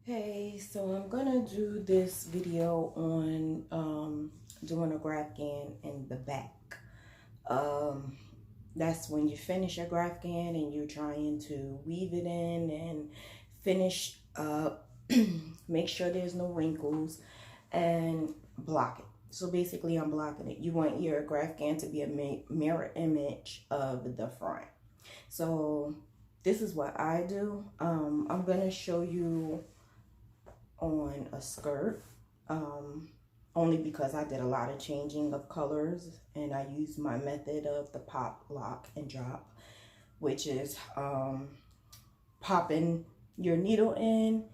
Hey, so I'm gonna do this video on doing a Graphghan in the back. That's when you finish your Graphghan and you're trying to weave it in and finish up, make sure there's no wrinkles, and block it. So basically I'm blocking it. You want your Graphghan to be a mirror image of the front. So this is what I do. I'm gonna show you on a skirt, only because I did a lot of changing of colors and I used my method of the pop, lock, and drop, which is popping your needle in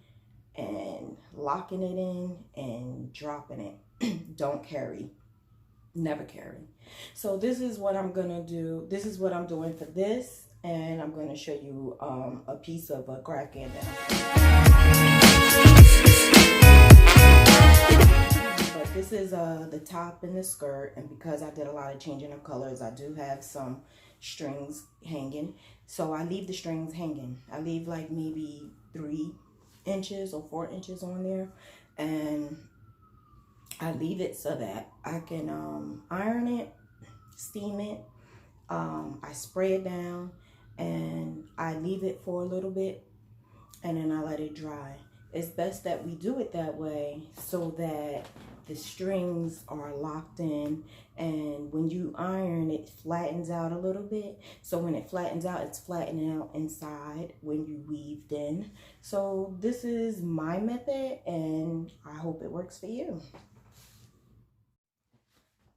and locking it in and dropping it. Don't carry, never carry. So this is what I'm gonna do. This is what I'm doing for this, and I'm gonna show you a piece of a Graphghan down. But this is the top and the skirt, and because I did a lot of changing of colors, I do have some strings hanging. So I leave the strings hanging. I leave like maybe 3 inches or 4 inches on there, and I leave it so that I can iron it, steam it. I spray it down and I leave it for a little bit, and then I let it dry. It's best that we do it that way so that the strings are locked in, and when you iron, it flattens out a little bit. So when it flattens out, it's flattening out inside when you weaved in. So this is my method, and I hope it works for you.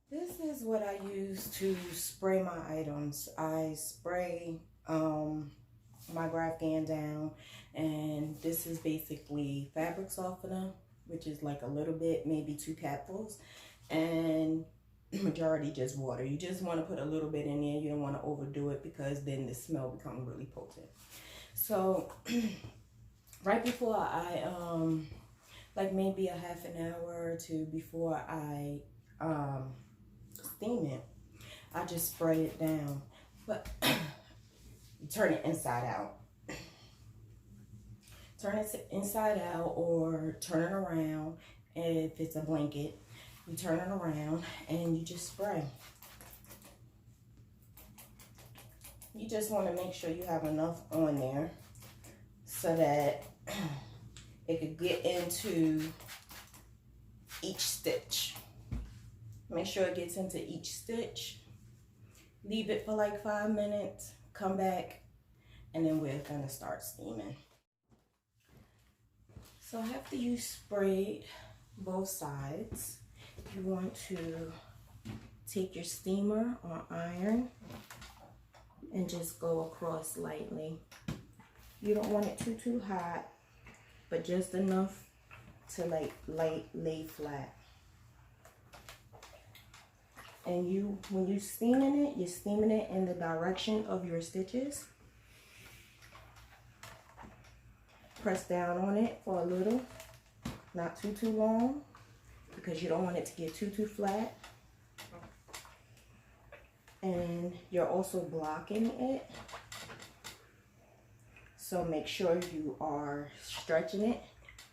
This is what I use to spray my items. I spray my Graphghan down, and this is basically fabric softener, which is like a little bit, maybe 2 capfuls, and majority just water. You just want to put a little bit in there. You don't want to overdo it because then the smell becomes really potent. So right before I like maybe a half an hour or 2 before I steam it, I just spray it down, but turn it inside out. Turn it inside out or turn it around. If it's a blanket, you turn it around and you just spray. You just want to make sure you have enough on there so that it could get into each stitch. Make sure it gets into each stitch. Leave it for like 5 minutes. Come back, and then we're gonna start steaming. So after you sprayed both sides, you want to take your steamer or iron and just go across lightly. You don't want it too hot, but just enough to like lay flat. And when you're steaming it, you're steaming it in the direction of your stitches. Press down on it for a little, not too long, because you don't want it to get too flat. And you're also blocking it. So make sure you are stretching it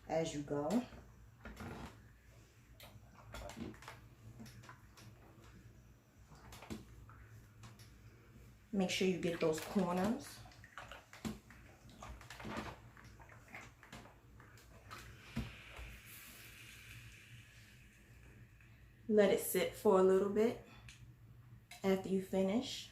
as you go. Make sure you get those corners. Let it sit for a little bit after you finish.